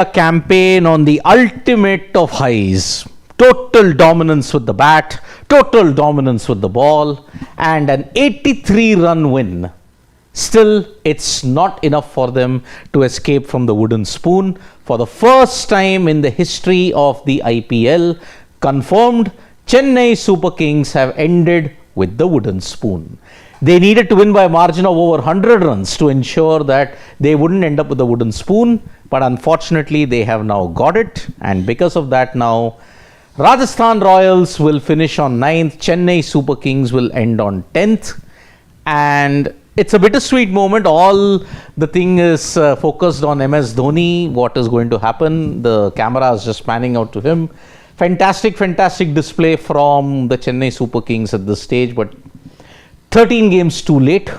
A campaign on the ultimate of highs. Total dominance with the bat, total dominance with the ball, and an 83-run win. Still, it's not enough for them to escape from the wooden spoon. For the first time in the history of the IPL, confirmed, Chennai Super Kings have ended with the wooden spoon. They needed to win by a margin of over 100 runs to ensure that they wouldn't end up with a wooden spoon. But unfortunately, they have now got it. And because of that now, Rajasthan Royals will finish on 9th. Chennai Super Kings will end on 10th. And it's a bittersweet moment. All the thing is focused on MS Dhoni, what is going to happen. The camera is just panning out to him. Fantastic display from the Chennai Super Kings at this stage, but 13 games too late.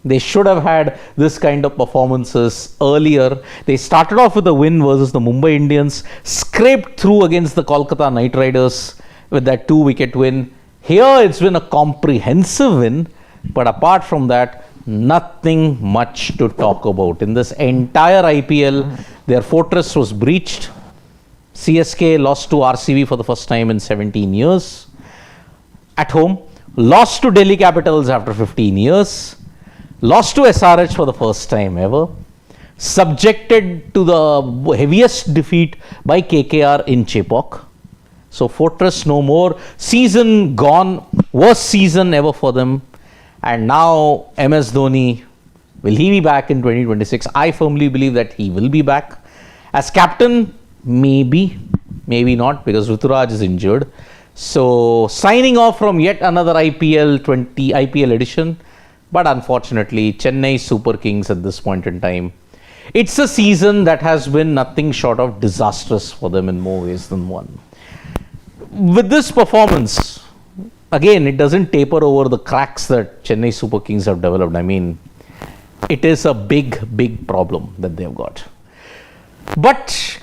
They should have had this kind of performances earlier. They started off with a win versus the Mumbai Indians, scraped through against the Kolkata Knight Riders with that 2-wicket win. Here it's been a comprehensive win, but apart from that, nothing much to talk about. In this entire IPL, their fortress was breached. CSK lost to RCB for the first time in 17 years at home. Lost to Delhi Capitals after 15 years. Lost to SRH for the first time ever. Subjected to the heaviest defeat by KKR in Chepauk. So fortress no more. Season gone. Worst season ever for them. And now MS Dhoni, will he be back in 2026? I firmly believe that he will be back. As captain, maybe not, because Ruturaj is injured. So signing off from yet another IPL edition, but unfortunately Chennai Super Kings at this point in time, it's a season that has been nothing short of disastrous for them in more ways than one. With this performance, again, it doesn't taper over the cracks that Chennai Super Kings have developed. I mean, it is a big problem that they've got. But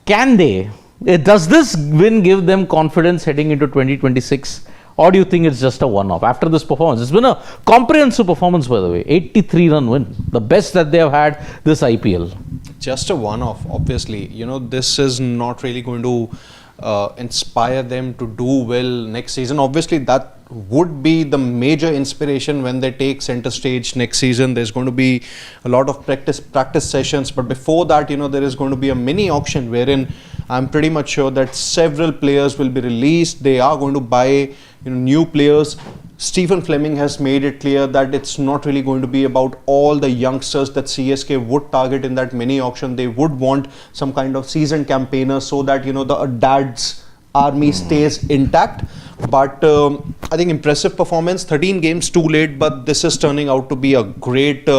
can they? Does this win give them confidence heading into 2026? Or do you think it's just a one-off? After this performance, it's been a comprehensive performance, by the way. 83-run win. The best that they have had this IPL. Just a one-off, obviously. You know, this is not really going to inspire them to do well next season. Obviously, that would be the major inspiration when they take center stage next season. There's going to be a lot of practice sessions, but before that, you know, there is going to be a mini auction wherein I'm pretty much sure that several players will be released. They are going to buy, new players. Stephen Fleming has made it clear that it's not really going to be about all the youngsters that CSK would target in that mini auction. They would want some kind of seasoned campaigner so that, the dad's army stays intact. But I think impressive performance, 13 games too late, but this is turning out to be a great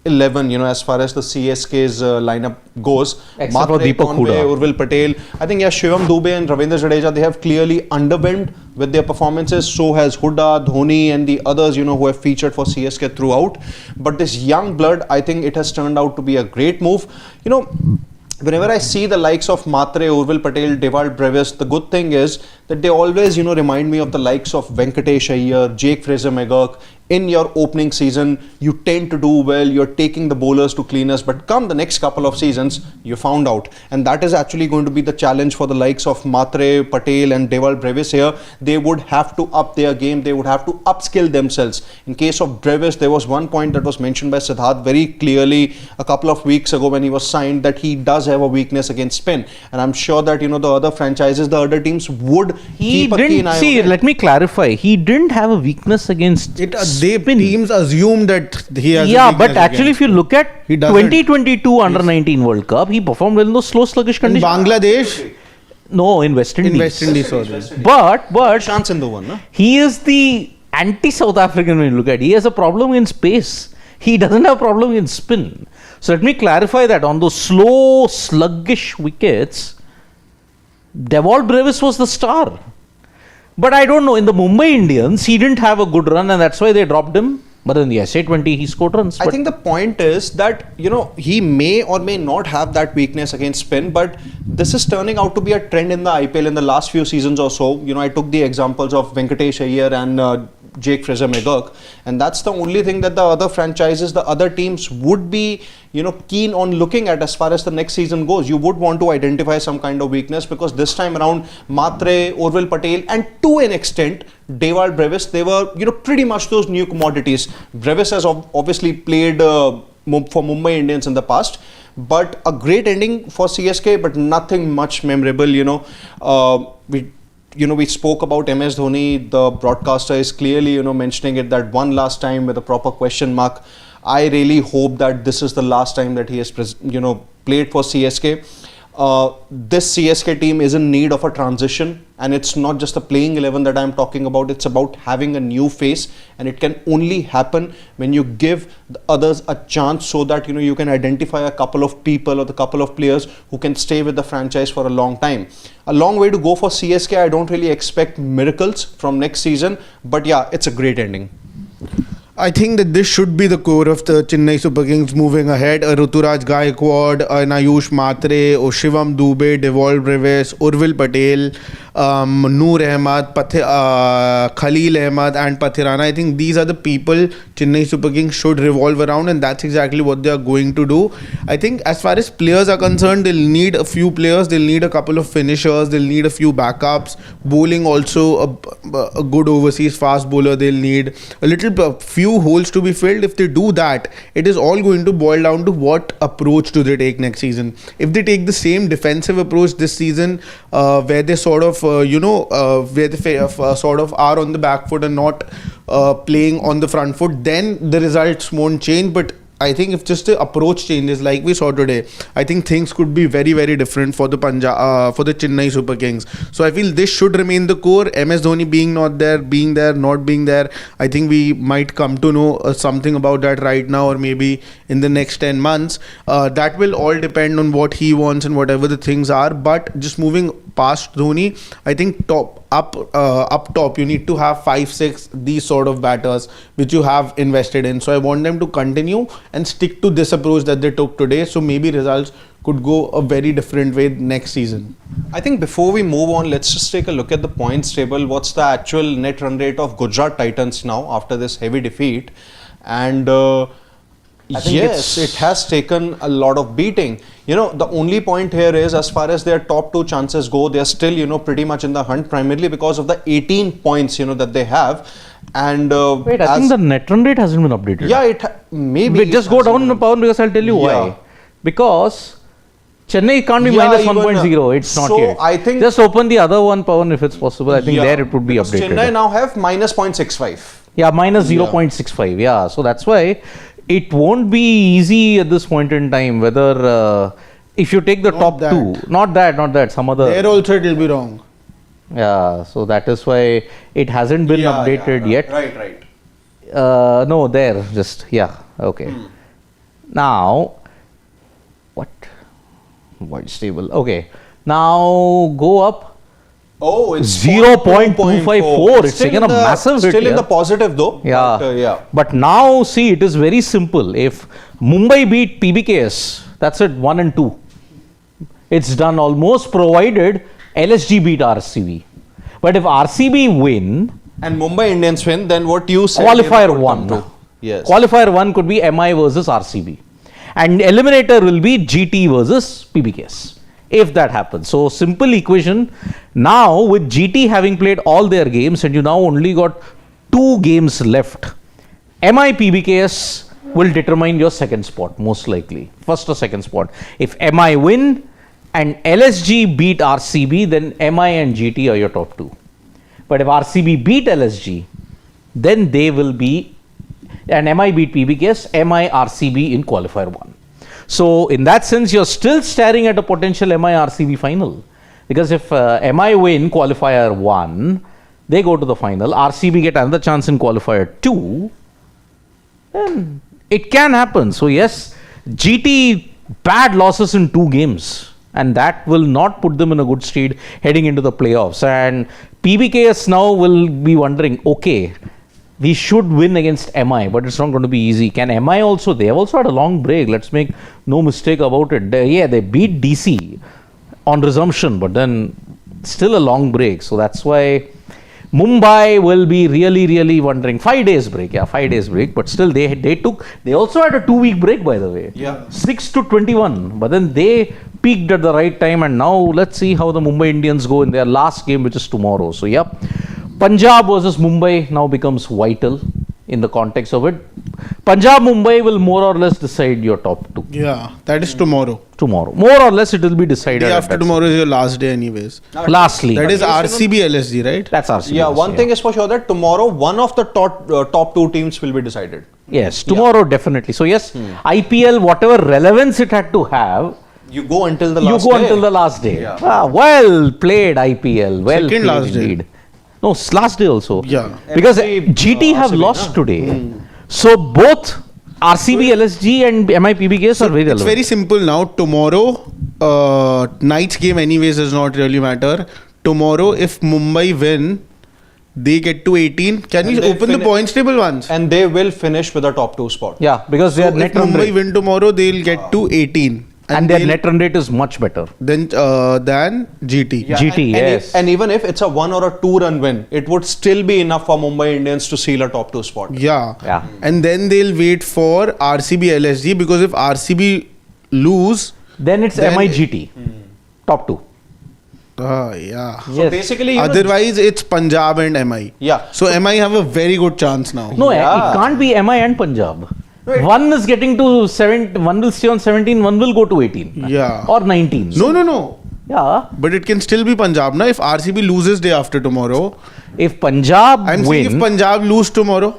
11, as far as the CSK's lineup goes. Except for Deepak Hooda. Urvil Patel. I think, Shivam Dubey and Ravindra Jadeja, they have clearly underwhelmed with their performances. So has Hooda, Dhoni and the others, who have featured for CSK throughout. But this young blood, I think it has turned out to be a great move. Whenever I see the likes of Matre, Urvil Patel, Dewald Brevis, the good thing is that they always, remind me of the likes of Venkatesh Iyer, Jake Fraser-McGurk. In your opening season, you tend to do well, you're taking the bowlers to cleaners, but come the next couple of seasons, you found out. And that is actually going to be the challenge for the likes of Matre, Patel and Dewald Brevis here. They would have to up their game, they would have to upskill themselves. In case of Brevis, there was one point that was mentioned by Siddharth very clearly a couple of weeks ago when he was signed, that he does have a weakness against spin. And I'm sure that, the other franchises, the other teams would keep a keen eye on it. Let me clarify. He didn't have a weakness against Teams assume that he has. Yeah, but actually, if you look at 2022 Under-19 World Cup, he performed well in those slow, sluggish conditions. Bangladesh? No, in West Indies. In West Indies, But chance in the one, no? He is the anti-South African when you look at it. He has a problem in space. He doesn't have a problem in spin. So let me clarify that on those slow, sluggish wickets, Dewald Brevis was the star. But I don't know, in the Mumbai Indians, he didn't have a good run and that's why they dropped him. But in the SA20, he scored runs. I think the point is that, he may or may not have that weakness against spin, but this is turning out to be a trend in the IPL in the last few seasons or so. I took the examples of Venkatesh Iyer and Jake Fraser-McGurk, and that's the only thing that the other franchises, the other teams would be, keen on looking at as far as the next season goes. You would want to identify some kind of weakness, because this time around, Matre, Orville Patel, and to an extent, Dewald Brevis, they were, pretty much those new commodities. Brevis has obviously played for Mumbai Indians in the past, but a great ending for CSK, but nothing much memorable. We spoke about MS Dhoni. The broadcaster is clearly, mentioning it that one last time with a proper question mark. I really hope that this is the last time that he has, played for CSK. This CSK team is in need of a transition, and it's not just the playing 11 that I'm talking about. It's about having a new face, and it can only happen when you give the others a chance, so that you can identify a couple of people or the couple of players who can stay with the franchise for a long time. A long way to go for CSK. I don't really expect miracles from next season, but yeah, it's a great ending. I think that this should be the core of the Chennai Super Kings moving ahead. A Ruturaj Gaikwad, an Ayush Matre, or Shivam Dube, Dewald Brevis, Urvil Patel, Noor Ahmed, Khalil Ahmed and Pathirana. I think these are the people Chennai Super Kings should revolve around, and that's exactly what they are going to do. I think as far as players are concerned, they'll need a few players, they'll need a couple of finishers, they'll need a few backups. Bowling also, a good overseas fast bowler they'll need. Few holes to be filled. If they do that, it is all going to boil down to what approach do they take next season. If they take the same defensive approach this season, where they sort of where they sort of are on the back foot and not playing on the front foot, then the results won't change. But I think if just the approach changes like we saw today, I think things could be very, very different for the Chennai Super Kings. So I feel this should remain the core. MS Dhoni being not there, being there, not being there, I think we might come to know something about that right now, or maybe in the next 10 months. That will all depend on what he wants and whatever the things are. But just moving past Dhoni, I think up top you need to have 5-6 these sort of batters which you have invested in. So I want them to continue and stick to this approach that they took today, so maybe results could go a very different way next season. I think before we move on, let's just take a look at the points table. What's the actual net run rate of Gujarat Titans now after this heavy defeat? And yes, it has taken a lot of beating. The only point here is, as far as their top 2 chances go, they are still, pretty much in the hunt, primarily because of the 18 points, that they have. And wait, I think the net run rate hasn't been updated. Yeah, maybe. Wait, just go down, Pawan, because I'll tell you why. Because Chennai can't be minus 1.0. It's not yet. I think just open the other one, Pawan, if it's possible. I think there it would be updated. Chennai now have minus 0.65. Yeah, minus 0.65. Yeah, so that's why it won't be easy at this point in time. Whether if you take the top 2, not that, some other. There also it will be wrong. Yeah, so that is why it hasn't been updated yet. Right. No, there, just, okay. Now, what? Points table. Okay. Now, go up. Oh, it's 0.254. It's taken a massive hit. Still in the positive though. Yeah. But now, see, it is very simple. If Mumbai beat PBKS, that's it, 1 and 2. It's done almost, provided LSG beat RCB. But if RCB win and Mumbai Indians win, then what you said, qualifier 1. Yes. Qualifier 1 could be MI versus RCB. And eliminator will be GT versus PBKS. If that happens. So simple equation. Now with GT having played all their games and you now only got 2 games left, MI PBKS will determine your second spot most likely. First or second spot. If MI win and LSG beat RCB, then MI and GT are your top 2. But if RCB beat LSG, then they will be, and MI beat PBKS, MI RCB in qualifier 1. So in that sense, you're still staring at a potential MI RCB final. Because if MI win qualifier 1, they go to the final, RCB get another chance in qualifier 2, then it can happen. So yes, GT bad losses in 2 games. And that will not put them in a good state heading into the playoffs. And PBKS now will be wondering, okay, we should win against MI, but it's not going to be easy. Can MI also? They have also had a long break. Let's make no mistake about it. They beat DC on resumption, but then still a long break. So that's why Mumbai will be really wondering. 5 days break, 5 days break. But still, they also had a 2-week break, by the way. Yeah. 6 to 21. But then they peaked at the right time. And now let's see how the Mumbai Indians go in their last game, which is tomorrow. So, Punjab versus Mumbai now becomes vital in the context of it. Punjab-Mumbai will more or less decide your top 2. Yeah, that is tomorrow. Tomorrow. More or less it will be decided. Day after tomorrow is your last day anyways. Lastly. That is RCB LSG, right? That's RCB. Yeah, one thing is for sure that tomorrow one of the top 2 teams will be decided. Yes, tomorrow definitely. So yes, IPL, whatever relevance it had to have, You go until the you last go day. until the last day. Yeah. Well played IPL. Well Second played last day. indeed. No, last day also. Yeah. Because FC, GT have RCB, lost na? today. So both RCB, LSG and MIPBKs are very It's relevant. very simple now. Tomorrow, night's game anyways does not really matter. Tomorrow, if Mumbai win, they get to 18. Can we And they open the points table once? And they will finish with a top 2 spot. Yeah, because So their if net run Mumbai rate win tomorrow, they'll get to 18. and their they'll- net run rate is much better. than GT. Yeah, GT, and, yes. and even if it's a 1 or a 2 run win, it would still be enough for Mumbai Indians to seal a top 2 spot. Yeah. Yeah. And then they'll wait for RCB LSG because if RCB lose, Then it's Then MIGT. Top 2. yeah. Yes. Basically, Otherwise, it's Punjab and MI. Yeah. So MI have a very good chance now. No, Yeah. it can't be MI and Punjab. One is getting to 7, one will stay on 17, one will go to 18. Yeah. Or 19. No. Yeah. But it can still be Punjab now. If RCB loses day after tomorrow, If Punjab I'm saying if win, Punjab lose tomorrow,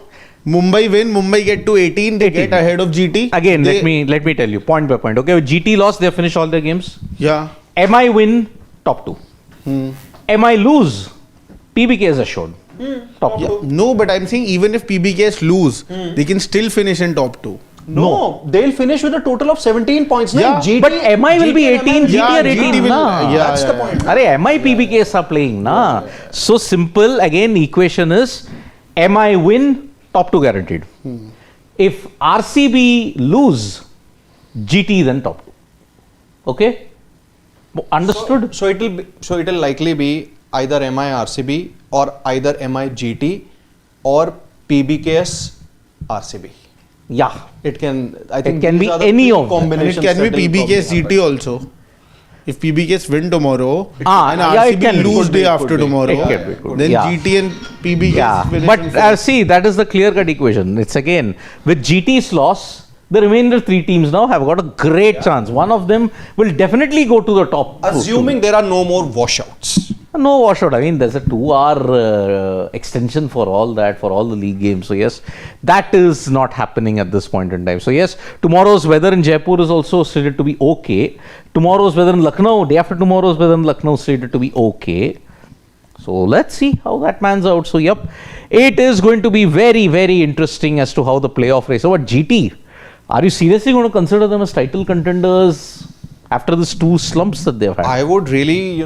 Mumbai win, Mumbai get to 18, they 18. get ahead of GT. again, They- let me tell you, point by point. Okay, with GT lost, they finish all their games. Yeah. MI win, top 2. MI lose, PBK is assured. Top 2. No, but I'm saying even if PBKs lose, they can still finish in top 2. No, they'll finish with a total of 17 points. Yeah, Nahin, GT, But MI will be GT and 18, MI GT Yeah, are 18 GT will- na. yeah, That's the yeah, point. Arey, MI PBKs are playing na. So simple, again, equation is MI win, top 2 guaranteed. If RCB lose, GT then top 2. Okay? Understood? So it'll likely be either MI RCB or either MI GT or PBKS RCB. Yeah. It can. I think can these be are the any three of them. And it combinations can be that will PBKs probably GT also. If PBKs win tomorrow and yeah, it RCB can be. lose Could be, day could after be. tomorrow, It can be, it could be. then Yeah. GT and PBKs Yeah. finish But in fourth. see, that is the clear cut equation. It's again, with GT's loss, the remainder 3 teams now have got a great chance. One of them will definitely go to the top. Assuming there are no more washouts. No washout. I mean, there's a 2-hour extension for all that, for all the league games. So, yes, that is not happening at this point in time. So, yes, tomorrow's weather in Jaipur is also slated to be okay. Tomorrow's weather in Lucknow, day after tomorrow's weather in Lucknow is slated to be okay. So, let's see how that pans out. So, yep, it is going to be very interesting as to how the playoff race. So, what GT? Are you seriously going to consider them as title contenders after these 2 slumps that they've had? I would really,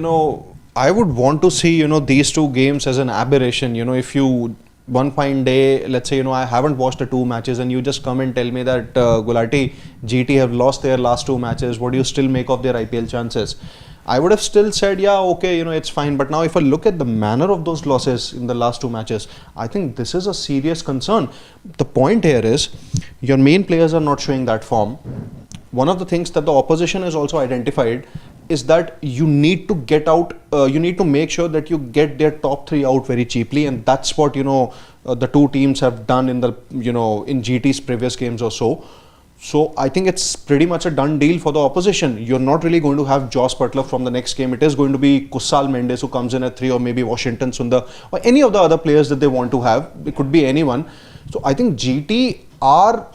I would want to see, these 2 games as an aberration. If you one fine day, let's say, I haven't watched the 2 matches and you just come and tell me that Gulati, GT have lost their last 2 matches. What do you still make of their IPL chances? I would have still said, yeah, okay, it's fine. But now if I look at the manner of those losses in the last 2 matches, I think this is a serious concern. The point here is your main players are not showing that form. One of the things that the opposition has also identified is that you need to get out, you need to make sure that you get their top 3 out very cheaply, and that's what the 2 teams have done in the in GT's previous games or so. So I think it's pretty much a done deal for the opposition. You're not really going to have Joss Butler from the next game. It is going to be Kusal Mendes who comes in at 3, or maybe Washington Sundar, or any of the other players that they want to have. It could be anyone. So I think GT are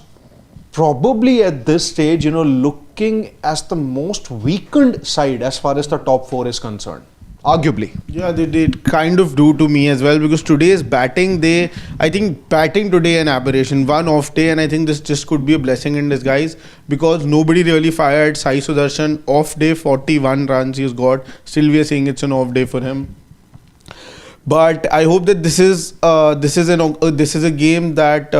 probably at this stage, looking as the most weakened side as far as the top 4 is concerned. Arguably. Yeah, they kind of do to me as well, because today's batting, I think batting today an aberration, 1 off day, and I think this just could be a blessing in disguise, because nobody really fired Sai Sudarshan. Off day, 41 runs he's got. Still we are saying it's an off day for him. But I hope that this is a game that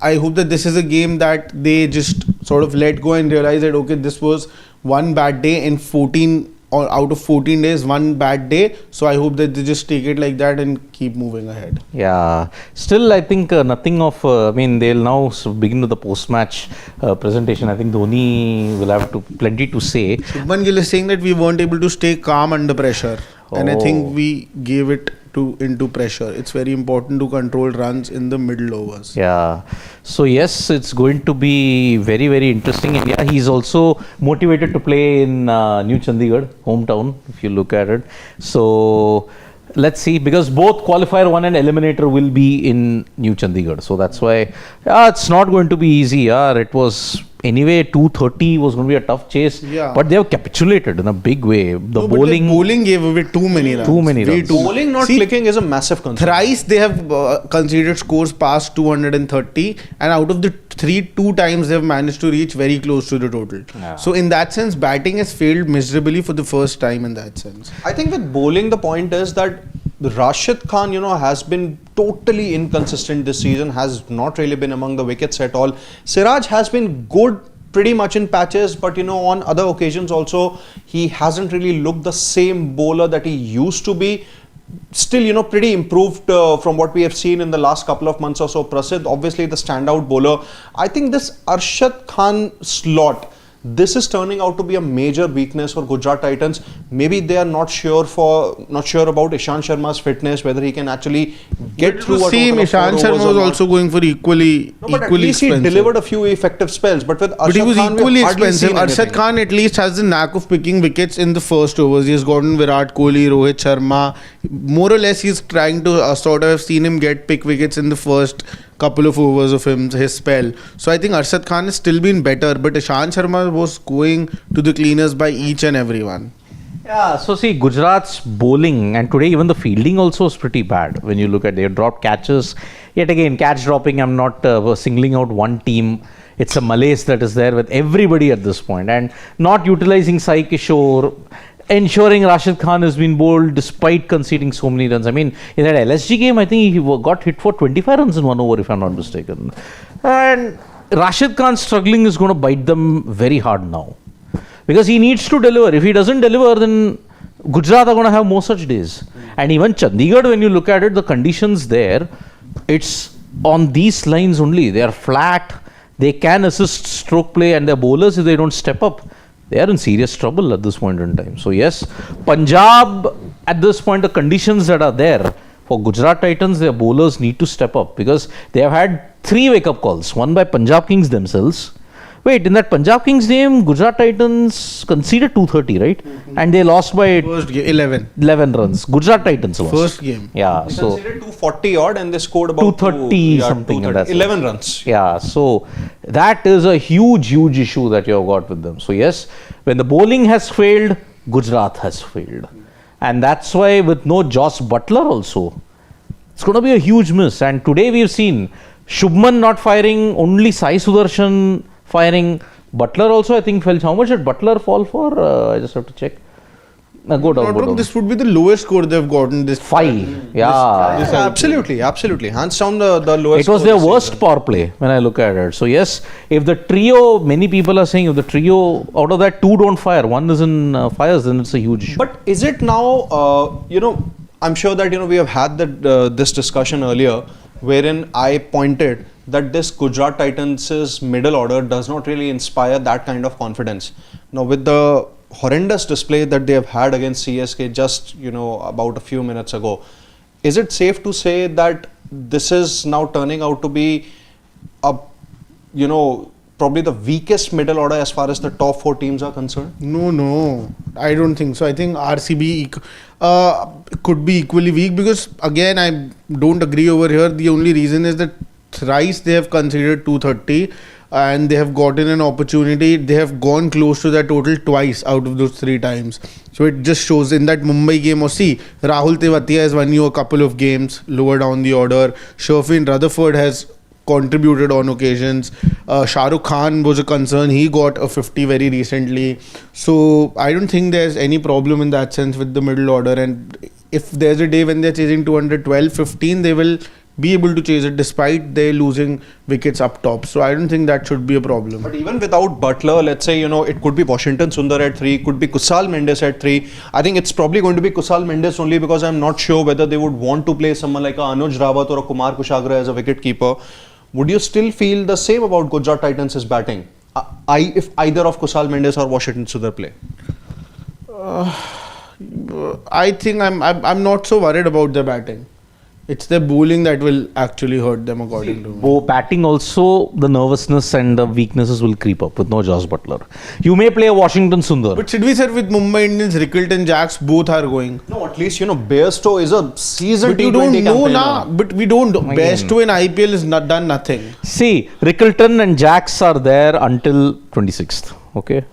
I hope that this is a game that they just sort of let go and realize that okay, this was one bad day and 14 out of 14 days, one bad day. So I hope that they just take it like that and keep moving ahead. Yeah, still I think nothing of, I mean, they'll now begin with the post-match presentation. I think Dhoni will have plenty to say. Shubman Gill is saying that we weren't able to stay calm under pressure. And I think we gave it into pressure. It's very important to control runs in the middle overs. Yeah. So yes, it's going to be very, very interesting. And yeah, he's also motivated to play in New Chandigarh, hometown, if you look at it. So let's see, because both qualifier 1 and eliminator will be in New Chandigarh. So that's why it's not going to be easy. Yeah, it was anyway 230 was going to be a tough chase. Yeah. But they have capitulated in a big way. The bowling gave away too many runs. runs. Bowling not clicking is a massive concern. Thrice they have conceded scores past 230, and out of the two times they have managed to reach very close to the total. Yeah. So in that sense, batting has failed miserably for the first time in that sense. I think with bowling, the point is that Rashid Khan, has been totally inconsistent this season, has not really been among the wickets at all. Siraj has been good pretty much in patches, but on other occasions also, he hasn't really looked the same bowler that he used to be. Still, pretty improved from what we have seen in the last couple of months or so. Prasidh, obviously the standout bowler. I think this Arshad Khan slot, this is turning out to be a major weakness for Gujarat Titans. Maybe they are not sure about Ishant Sharma's fitness, whether he can actually get through. Same, Ishant Sharma was also going for equally at least expensive. He delivered a few effective spells, but with Arshad But he was Khan, equally expensive. Arshad Khan at least has the knack of picking wickets in the first overs. He has gotten Virat Kohli, Rohit Sharma. More or less, he's trying to sort of have seen him pick wickets in the first couple of overs of his spell. So I think Arshad Khan has still been better, but Ishant Sharma was going to the cleaners by each and every one. Yeah, so see, Gujarat's bowling and today even the fielding also is pretty bad when you look at they dropped catches. Yet again, catch dropping, I'm not singling out one team. It's a malaise that is there with everybody at this point, and not utilizing Sai Kishore, ensuring Rashid Khan has been bowled despite conceding so many runs. I mean, in that LSG game, I think he got hit for 25 runs in one over, if I'm not mistaken. And Rashid Khan struggling is going to bite them very hard now, because he needs to deliver. If he doesn't deliver, then Gujarat are going to have more such days. And even Chandigarh, when you look at it, the conditions there, it's on these lines only. They are flat. They can assist stroke play, and their bowlers, if they don't step up, they are in serious trouble at this point in time. So yes, Punjab, at this point, the conditions that are there for Gujarat Titans, their bowlers need to step up, because they have had 3 wake-up calls. One by Punjab Kings themselves. Wait, in that Punjab Kings game, Gujarat Titans conceded 230, right? And they lost by First game, 11 runs. Gujarat Titans lost. First game. Yeah, They so conceded 240 odd and they scored about 230 something. 11 runs. Yeah, so that is a huge issue that you have got with them. So yes, when the bowling has failed, Gujarat has failed. And that's why with no Joss Butler also, it's going to be a huge miss. And today we've seen Shubman not firing, only Sai Sudarshan firing. Butler also, I think, fell. How much did Butler fall for? I just have to check. Go down. This would be the lowest score they've gotten this 5. Yeah. Absolutely. Hands down the lowest. It was score their this worst season. power play when I look at it. So yes, if the trio, many people are saying if the trio, out of that 2 don't fire, 1 is in fires, then it's a huge issue. But is it now, I'm sure that, we have had this discussion earlier, wherein I pointed that this Gujarat Titans' middle order does not really inspire that kind of confidence. Now, with the horrendous display that they have had against CSK just, about a few minutes ago, is it safe to say that this is now turning out to be probably the weakest middle order as far as the top 4 teams are concerned? No, I don't think so. I think RCB could be equally weak, because again, I don't agree over here. The only reason is that thrice they have conceded 230 and they have gotten an opportunity. They have gone close to that total twice out of those 3 times. So it just shows in that Mumbai game, or see, Rahul Tewatia has won you a couple of games lower down the order. Sherfin Rutherford has contributed on occasions. Shah Rukh Khan was a concern. He got a 50 very recently. So I don't think there's any problem in that sense with the middle order. And if there's a day when they're chasing 212, 15, they will be able to chase it despite they losing wickets up top. So I don't think that should be a problem. But even without Butler, let's say, it could be Washington Sundar at 3, could be Kusal Mendes at 3. I think it's probably going to be Kusal Mendes only because I'm not sure whether they would want to play someone like a Anuj Rawat or a Kumar Kushagra as a wicket keeper. Would you still feel the same about Gujarat Titans' batting? If either of Kusal Mendes or Washington Sundar play? I think I'm not so worried about their batting. It's their bowling that will actually hurt them, according to me. Batting also, the nervousness and the weaknesses will creep up with no Josh Butler. You may play a Washington Sundar. But should we say with Mumbai Indians, Rickleton, Jacks, both are going? No, at least, Bairstow is a seasoned But you T20 don't know campaigner. now. But we don't. Bairstow in IPL has not done nothing. See, Rickleton and Jacks are there until 26th. Okay.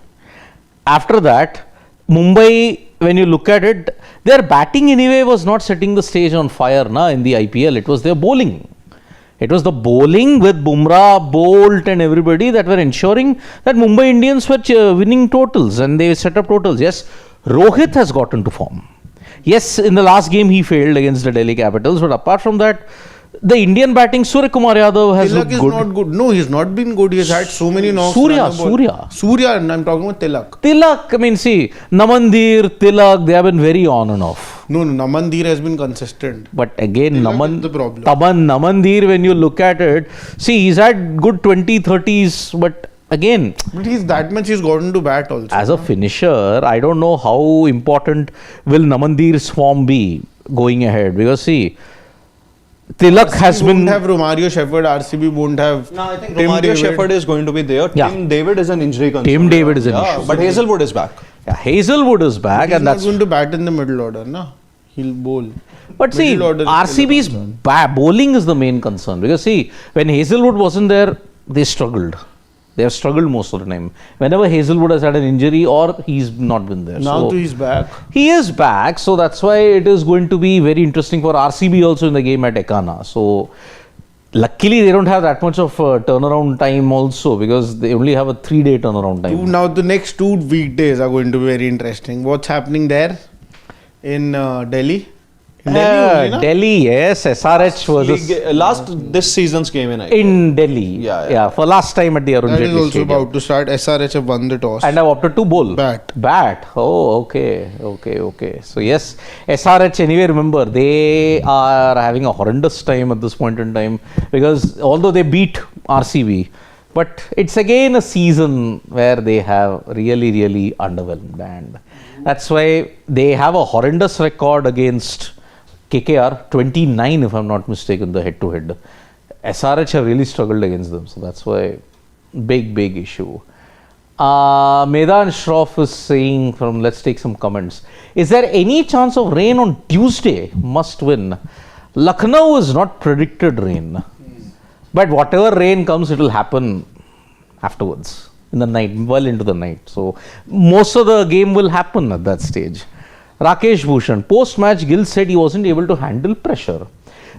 After that, Mumbai, when you look at it, their batting anyway was not setting the stage on fire in the IPL. It was their bowling. It was the bowling with Bumrah, Bolt and everybody that were ensuring that Mumbai Indians were winning totals and they set up totals. Yes, Rohit has got into form. Yes, in the last game he failed against the Delhi Capitals, but apart from that, the Indian batting, Surya Kumar Yadav has Tilak looked is good. not good. No, he's not been good. He's had so many knocks. Surya. Surya, and I'm talking about Tilak. Tilak, I mean, see, Namandir, Tilak, they have been very on and off. No, Namandir has been consistent. But again, Tilak is the problem. Namandir, when you look at it, see, he's had good 20, 30s, but again, But that much he's gotten to bat also. as a finisher, I don't know how important will Namandir's form be going ahead. Because see, Tilak has won't been... have Romario Shepherd, RCB won't have. No, I think Tim Romario David. Shepherd is going to be there. Yeah. Tim David is an injury concern. Tim David is an issue. But Hazelwood is back. Yeah, Hazelwood is back He's and not that's... going to bat in the middle order, na? He'll bowl. But see, Middle order is RCB's bowling is the main concern. Because see, when Hazelwood wasn't there, they struggled. They have struggled most of the time. Whenever Hazelwood has had an injury or he's not been there. Now So he's back. he is back. So that's why it is going to be very interesting for RCB also in the game at Ekana. So luckily they don't have that much of turnaround time also because they only have a 3-day turnaround time. Now the next 2 weekdays are going to be very interesting. What's happening there in Delhi? In only, na? Delhi, yes. SRH versus... This season's game in IPL. in Delhi. Yeah. For last time at the Arun That is Jaitley also Stadium. about to start. SRH have won the toss. And I've opted to bowl. Bat. Oh, okay. So yes, SRH anyway, remember, they are having a horrendous time at this point in time because although they beat RCB, but it's again a season where they have really, really underwhelmed. And that's why they have a horrendous record against KKR, 29 if I'm not mistaken, the head-to-head. SRH have really struggled against them. So that's why big issue. Medan Shroff is saying let's take some comments. Is there any chance of rain on Tuesday? Must win. Lucknow is not predicted rain. But whatever rain comes, it will happen afterwards, in the night, well into the night. So most of the game will happen at that stage. Rakesh Bhushan, post-match, Gill said he wasn't able to handle pressure.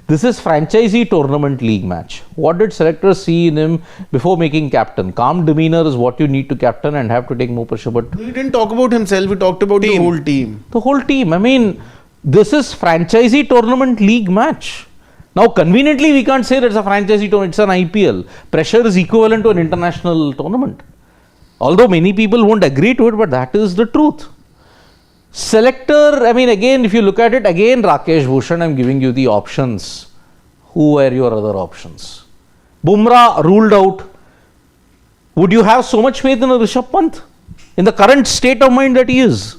This is franchisee tournament league match. What did selectors see in him before making captain? Calm demeanor is what you need to captain and have to take more pressure. But He didn't talk about himself, he talked about the whole team. the whole team, I mean, this is franchisee tournament league match. Now, conveniently, we can't say that it's a franchisee tournament, it's an IPL. Pressure is equivalent to an international tournament. Although many people won't agree to it, but that is the truth. Selector, I mean, again, if you look at it, again, Rakesh Bhushan, I'm giving you the options. Who were your other options? Bumrah ruled out. Would you have so much faith in a Rishabh Pant? In the current state of mind that he is?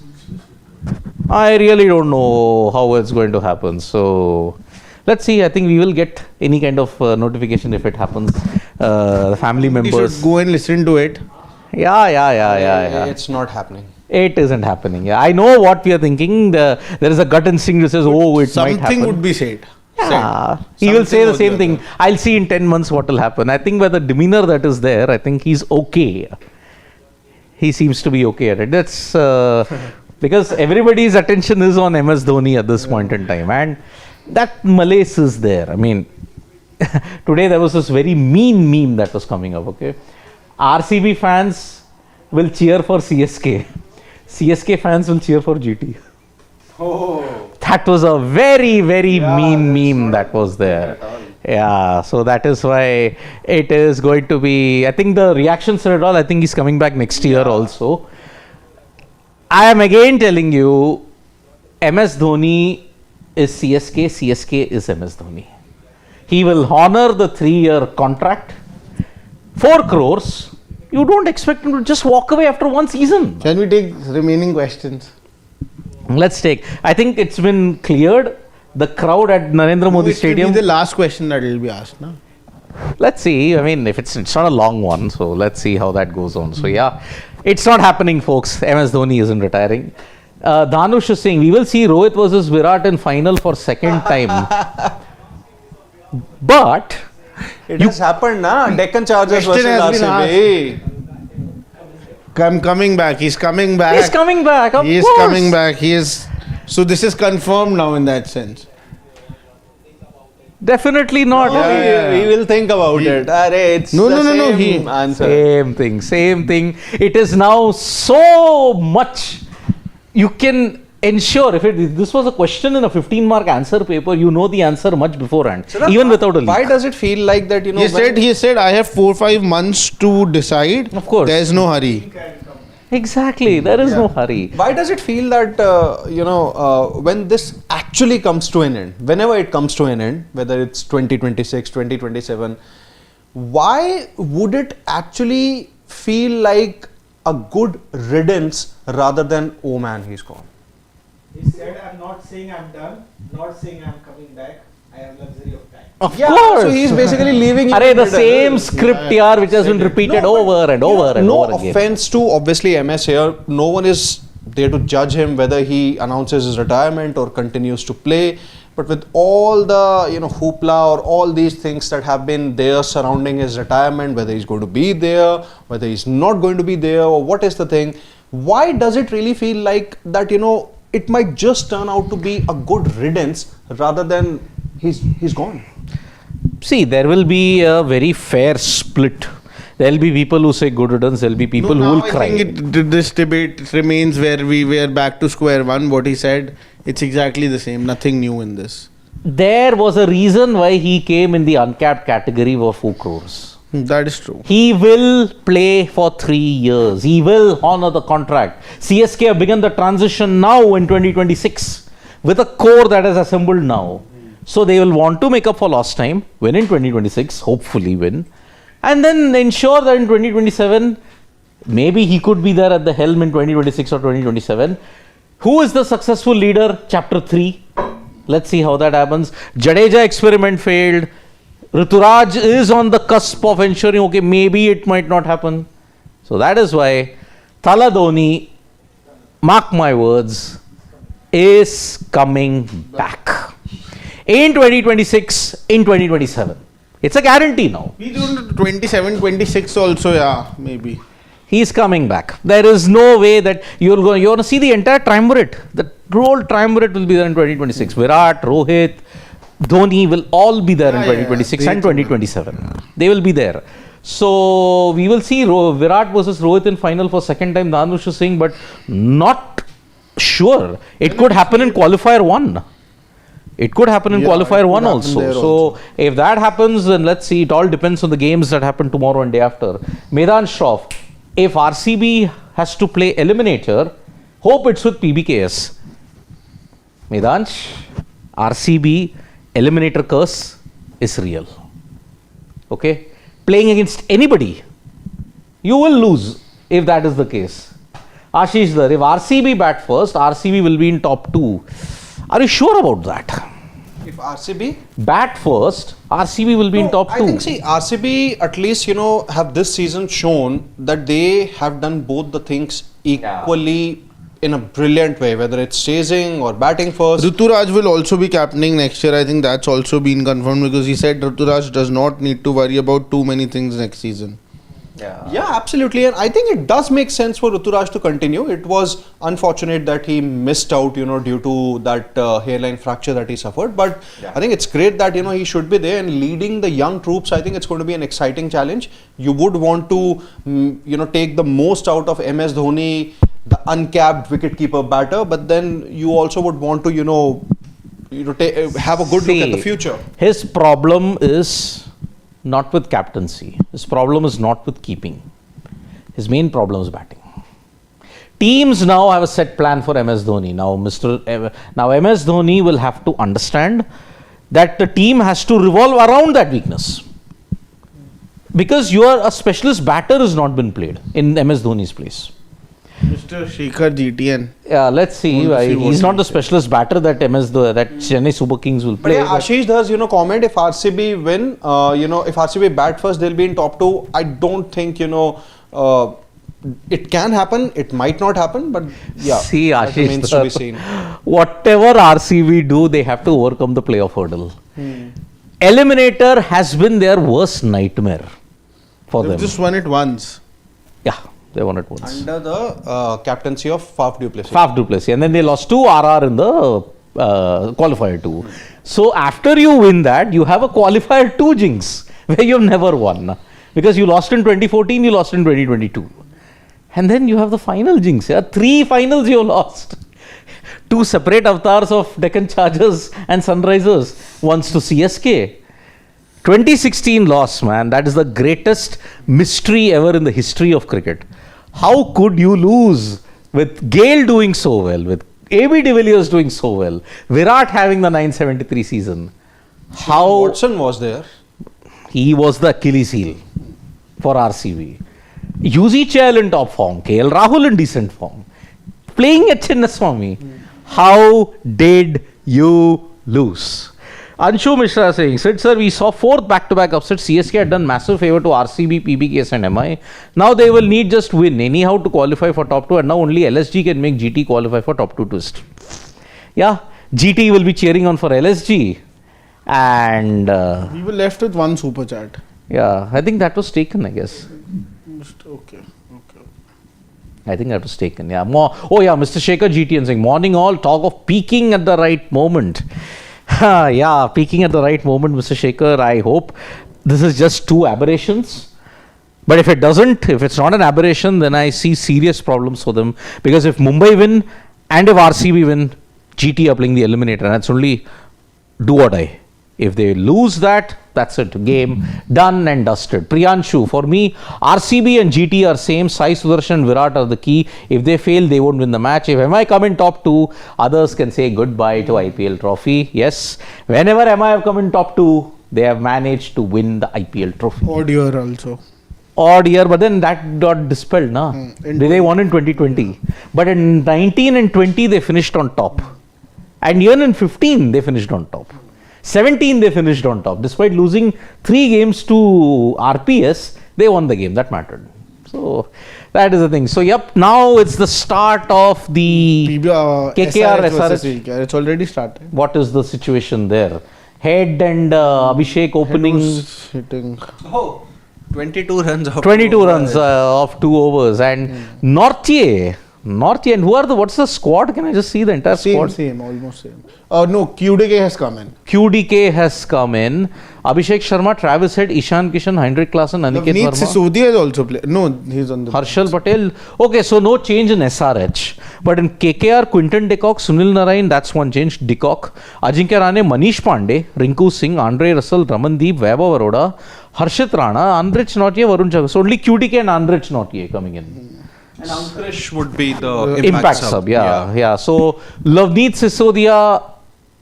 I really don't know how it's going to happen. So, let's see. I think we will get any kind of notification if it happens. The family You members. should go and listen to it. Yeah. It's not happening. It isn't happening. Yeah, I know what we are thinking. There is a gut instinct that says, oh, it might happen. Something would be said. Yeah, he will say the same thing. I'll see in 10 months what will happen. I think by the demeanor that is there, I think he's okay. He seems to be okay at it. That's because everybody's attention is on MS Dhoni at this point in time. And that malaise is there. I mean, today there was this very mean meme that was coming up, okay? RCB fans will cheer for CSK. CSK fans will cheer for GT. Oh. That was a very mean meme that was there. Yeah, so that is why it is going to be. I think the reactions are at all. I think he's coming back next year also. I am again telling you, MS Dhoni is CSK, CSK is MS Dhoni. He will honor the 3-year contract, 4 crores. You don't expect him to just walk away after one season. Can we take remaining questions? Let's take. I think it's been cleared. The crowd at Narendra Modi It will Stadium. be the last question that will be asked, no? Let's see. I mean, if it's not a long one, so let's see how that goes on. So yeah, it's not happening, folks. MS Dhoni isn't retiring. Dhanush is saying we will see Rohit versus Virat in final for second time. But It has happened, na? Deccan Chargers versus Question has been RCB. Coming back. He's coming back. he's coming back. Of He is course. coming back. He is. So this is confirmed now in that sense. Definitely not. We will think about it. It's No, the no, no, no, same answer. Same thing. It is now so much. You can ensure if this was a question in a 15-mark answer paper, you know the answer much beforehand, So even without a leak. Why does it feel like that, you know, He said, I have 4-5 months to decide. Of course. There's no hurry. Exactly. There is no hurry. why does it feel that, when this actually comes to an end, whenever it comes to an end, whether it's 2026, 2027, why would it actually feel like a good riddance rather than, oh man, he's gone? He said, I'm not saying I'm done, not saying I'm coming back. I have luxury of time. Of Yeah, course. so he's basically leaving you Arey, in the middle. same script here which has been repeated No, but, over and over and no over again. offense to obviously MS here. No one is there to judge him whether he announces his retirement or continues to play. But with all the hoopla or all these things that have been there surrounding his retirement, whether he's going to be there, whether he's not going to be there, or what is the thing, why does it really feel like that it might just turn out to be a good riddance rather than he's gone? See, there will be a very fair split. There will be people who say good riddance, there will be people who will cry. I think this debate remains where we were back to square one. What he said, it's exactly the same. Nothing new in this. There was a reason why he came in the uncapped category of 4 crores. That is true. He will play for 3 years. He will honor the contract. CSK have begun the transition now in 2026 with a core that is assembled now. So they will want to make up for lost time, win in 2026, hopefully win, and then ensure that in 2027, maybe he could be there at the helm in 2026 or 2027. Who is the successful leader? Chapter 3. Let's see how that happens. Jadeja experiment failed. Rituraj is on the cusp of ensuring, okay, maybe it might not happen. So that is why Thala Dhoni, mark my words, is coming back. In 2026, in 2027. It's a guarantee now. We do 27, 26 also, yeah, maybe. He's coming back. There is no way that you're going to see the entire triumvirate. The whole triumvirate will be there in 2026. Virat, Rohit, Dhoni will all be there in 2026 and 2027. They will be there. So we will see Virat versus Rohit in final for second time. Dhanush is saying, but not sure. It could happen in qualifier 1. It could happen in qualifier 1 also. So if that happens, then let's see. It all depends on the games that happen tomorrow and day after. Maidan Shroff, if RCB has to play eliminator, hope it's with PBKS. Medansh, RCB eliminator curse is real. Okay? Playing against anybody, you will lose if that is the case. Ashish Dar, if RCB bat first, RCB will be in top 2. Are you sure about that? If RCB Bat first, RCB will be in top 2. I think, see, RCB at least, have this season shown that they have done both the things equally in a brilliant way, whether it's chasing or batting first. Rituraj will also be captaining next year. I think that's also been confirmed because he said Rituraj does not need to worry about too many things next season. Yeah, absolutely. And I think it does make sense for Rituraj to continue. It was unfortunate that he missed out, due to that hairline fracture that he suffered. But I think it's great that, he should be there and leading the young troops. I think it's going to be an exciting challenge. You would want to, take the most out of MS Dhoni, the uncapped wicketkeeper batter. But then you also would want to, have a good look at the future. His problem is not with captaincy. His problem is not with keeping. His main problem is batting. Teams now have a set plan for MS Dhoni. Now MS Dhoni will have to understand that the team has to revolve around that weakness. Because a specialist batter has not been played in MS Dhoni's place. Mr. Shekhar GTN. Yeah, let's see. He's not the specialist batter that Chennai Super Kings will But play. yeah, Ashish does, comment if RCB win, if RCB bat first, they'll be in top 2. I don't think, it can happen. It might not happen, but yeah, See, that Ashish, remains to be seen. whatever RCB do, they have to overcome the playoff hurdle. Eliminator has been their worst nightmare for They've them. just won it once. Yeah, they won it once. Under the captaincy of Faf du Plessis. Faf du Plessis, and then they lost to RR in the qualifier 2. So after you win that, you have a qualifier 2 jinx where you've never won, because you lost in 2014, you lost in 2022, and then you have the final jinx. 3 finals you lost. 2 separate avatars of Deccan Chargers and Sunrisers. Once to CSK. 2016 loss, man. That is the greatest mystery ever in the history of cricket. How could you lose with Gale doing so well, with AB de Villiers doing so well, Virat having the 973 season? How Watson was there. he was the Achilles heel for RCB. UZCHL in top form, KL Rahul in decent form, playing at Chinnaswamy. How did you lose? Anshu Mishra saying, Sid sir, we saw 4th back-to-back upset. CSK had done massive favour to RCB, PBKS and MI. Now they will need just win anyhow to qualify for top 2, and now only LSG can make GT qualify for top 2 twist. Yeah, GT will be cheering on for LSG, and We were left with one super chat. yeah, I think that was taken, I guess. Okay. I think that was taken. Yeah. Mr. Shekhar GTN saying, morning all, talk of peaking at the right moment. Yeah, peaking at the right moment, Mr. Shekhar. I hope this is just 2 aberrations. But if it's not an aberration, then I see serious problems for them. Because if Mumbai win and if RCB win, GT are playing the eliminator. And that's only do or die. If they lose that, that's it. Game done and dusted. Priyanshu, for me, RCB and GT are same. Sai Sudarshan and Virat are the key. If they fail, they won't win the match. If MI come in top 2, others can say goodbye to IPL trophy. Yes, whenever MI have come in top 2, they have managed to win the IPL trophy. Odd year also. Odd year, but then that got dispelled, na? They won in 2020. But in 19 and 20, they finished on top. And even in 15, they finished on top. 17 they finished on top. Despite losing 3 games to RPS, they won the game. That mattered. So that is the thing. So yep, now it's the start of the KKR SRH. It's already started. What is the situation there? Head and Abhishek opening. Hitting. Oh, 22 runs. 22 runs of 2 overs. And Nortje, and what's the squad? Can I just see the entire squad? Same, almost same. No, QDK has come in. QDK has come in. Abhishek Sharma, Travis Head, Ishan Kishan, Heinrich Klaasen, Aniket Navneet Verma. Sisodia has also played. No, he's on the Harshal Patel. Okay, so no change in SRH. But in KKR, Quinton de Kock, Sunil Narayan, that's one change. De Kock. Ajinkya Rane, Manish Pandey, Rinku Singh, Andre Russell, Ramandeep, Vaibhav Aroda, Harshit Rana, Andrich Nortje, Varun Chagga. So only QDK and Andrich Nortje coming in. And Ankush would be the Impact sub. Yeah. So Lavneet Sisodia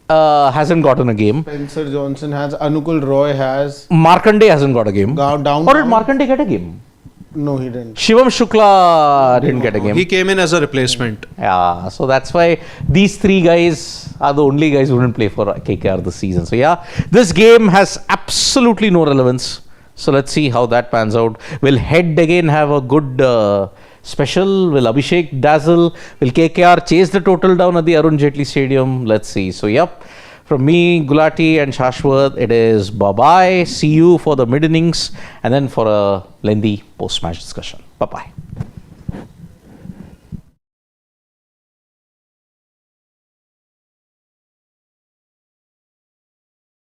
hasn't gotten a game. Spencer Johnson has. Anukul Roy has. Markanday hasn't got a game. Down. Or did Markanday get a game? No, he didn't. Shivam Shukla didn't get a game. He came in as a replacement. Yeah, so that's why these 3 guys are the only guys who didn't play for KKR this season. So yeah, this game has absolutely no relevance. So let's see how that pans out. Will Head again have a good special? Will Abhishek dazzle? Will KKR chase the total down at the Arun Jaitley Stadium? Let's see. So yep, from me, Gulati and Shashwat, it is bye-bye. See you for the mid-innings and then for a lengthy post-match discussion. Bye-bye.